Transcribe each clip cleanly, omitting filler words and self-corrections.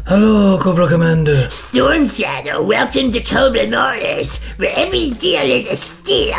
Hello, Cobra Commander. Storm Shadow, welcome to Cobra Motors, where every deal is a steal.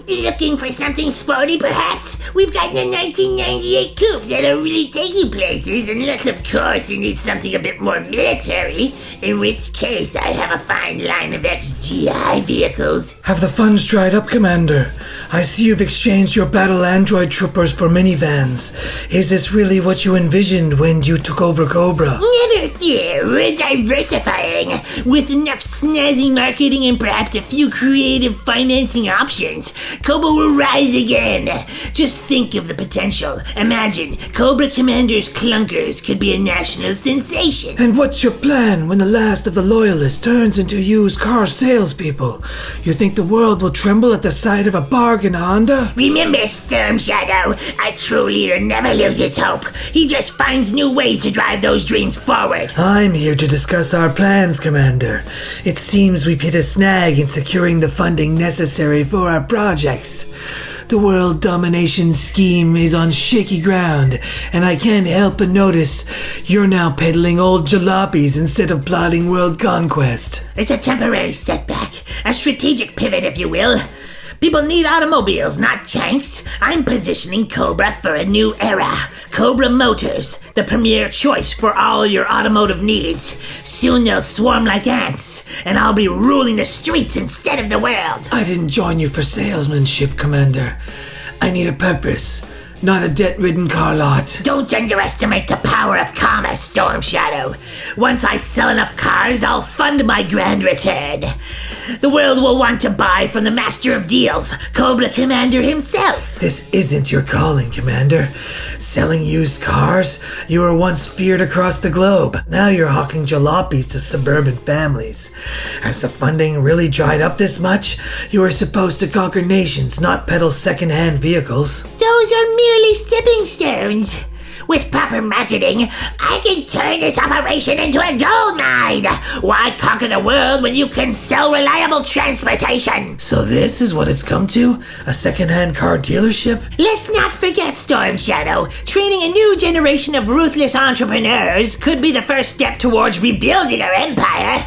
Looking for something sporty, perhaps? We've got the 1998 coupe that'll really take you places, unless, of course, you need something a bit more military, in which case I have a fine line of ex-GI vehicles. Have the funds dried up, Commander? I see you've exchanged your battle android troopers for minivans. Is this really what you envisioned when you took over Cobra? Never fear, we're diversifying. With enough snazzy marketing and perhaps a few creative financing options, Cobra will rise again. Just think of the potential. Imagine, Cobra Commander's clunkers could be a national sensation. And what's your plan when the last of the loyalists turns into used car salespeople? You think the world will tremble at the sight of a bargain Honda? Remember, Storm Shadow, a true leader never loses hope. He just finds new ways to drive those dreams forward. I'm here to discuss our plans, Commander. It seems we've hit a snag in securing the funding necessary for our projects. The world domination scheme is on shaky ground, and I can't help but notice you're now peddling old jalopies instead of plotting world conquest. It's a temporary setback, a strategic pivot, if you will. People need automobiles, not tanks. I'm positioning Cobra for a new era. Cobra Motors, the premier choice for all your automotive needs. Soon they'll swarm like ants, and I'll be ruling the streets instead of the world. I didn't join you for salesmanship, Commander. I need a purpose, not a debt-ridden car lot. Don't underestimate the power of commerce, Storm Shadow. Once I sell enough cars, I'll fund my grand return. The world will want to buy from the master of deals, Cobra Commander himself. This isn't your calling, Commander. Selling used cars? You were once feared across the globe. Now you're hawking jalopies to suburban families. Has the funding really dried up this much? You were supposed to conquer nations, not peddle second-hand vehicles. Those are merely stepping stones. With proper marketing, I can turn this operation into a gold mine. Why conquer the world when you can sell reliable transportation? So this is what it's come to? A second-hand car dealership? Let's not forget, Storm Shadow. Training a new generation of ruthless entrepreneurs could be the first step towards rebuilding our empire.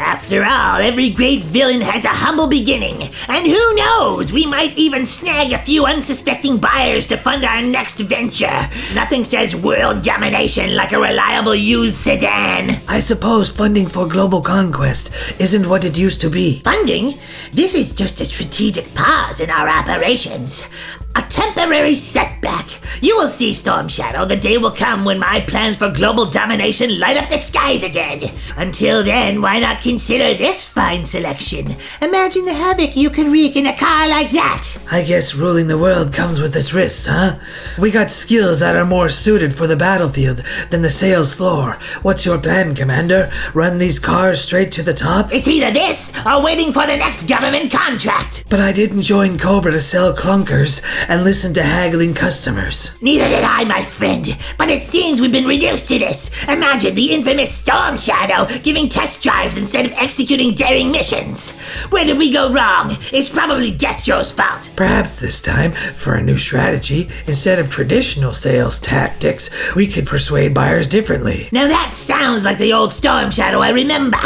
After all, every great villain has a humble beginning. And who knows, we might even snag a few unsuspecting buyers to fund our next venture. Nothing says world domination like a reliable used sedan. I suppose funding for global conquest isn't what it used to be. Funding? This is just a strategic pause in our operations. A temporary setback. You will see, Storm Shadow, the day will come when my plans for global domination light up the skies again. Until then, why not consider this fine selection? Imagine the havoc you could wreak in a car like that. I guess ruling the world comes with its risks, huh? We got skills that are more suited for the battlefield than the sales floor. What's your plan, Commander? Run these cars straight to the top? It's either this or waiting for the next government contract. But I didn't join Cobra to sell clunkers and listen to haggling customers. Neither did I, my friend, but it seems we've been reduced to this. Imagine the infamous Storm Shadow giving test drives instead of executing daring missions. Where did we go wrong? It's probably Destro's fault. Perhaps this time, for a new strategy, instead of traditional sales tactics, we could persuade buyers differently. Now that sounds like the old Storm Shadow I remember.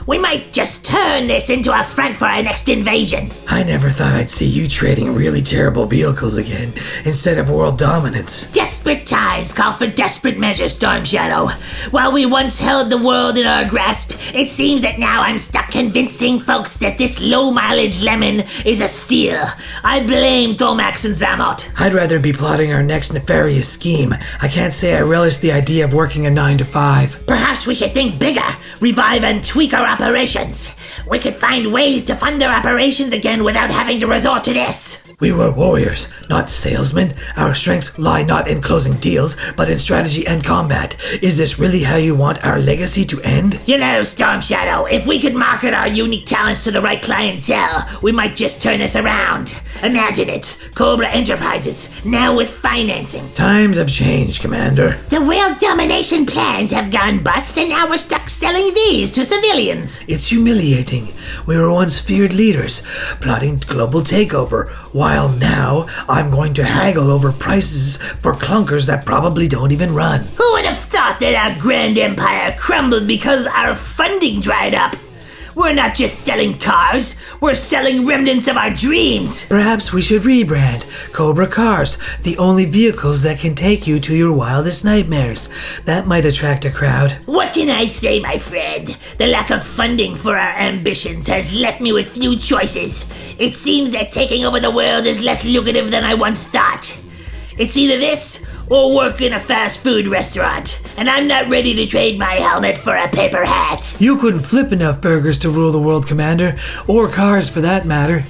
We might just turn this into a front for our next invasion. I never thought I'd see you trading really terrible vehicles again, instead of world dominance. Desperate times call for desperate measures, Storm Shadow. While we once held the world in our grasp, it seems that now I'm stuck convincing folks that this low-mileage lemon is a steal. I blame Thomax and Zamot. I'd rather be plotting our next nefarious scheme. I can't say I relish the idea of working a 9 to 5. Perhaps we should think bigger, revive and tweak our operations. We could find ways to fund our operations again without having to resort to this. We were warriors, not salesmen. Our strengths lie not in closing deals, but in strategy and combat. Is this really how you want our legacy to end? You know, Storm Shadow, if we could market our unique talents to the right clientele, we might just turn this around. Imagine it. Cobra Enterprises, now with financing. Times have changed, Commander. The world domination plans have gone bust, and now we're stuck selling these to civilians. It's humiliating. We were once feared leaders, plotting global takeover. Why While now, I'm going to haggle over prices for clunkers that probably don't even run. Who would have thought that our grand empire crumbled because our funding dried up? We're not just selling cars, we're selling remnants of our dreams. Perhaps we should rebrand Cobra Cars, the only vehicles that can take you to your wildest nightmares. That might attract a crowd. What can I say, my friend? The lack of funding for our ambitions has left me with few choices. It seems that taking over the world is less lucrative than I once thought. It's either this or work in a fast food restaurant, and I'm not ready to trade my helmet for a paper hat. You couldn't flip enough burgers to rule the world, Commander, or cars for that matter.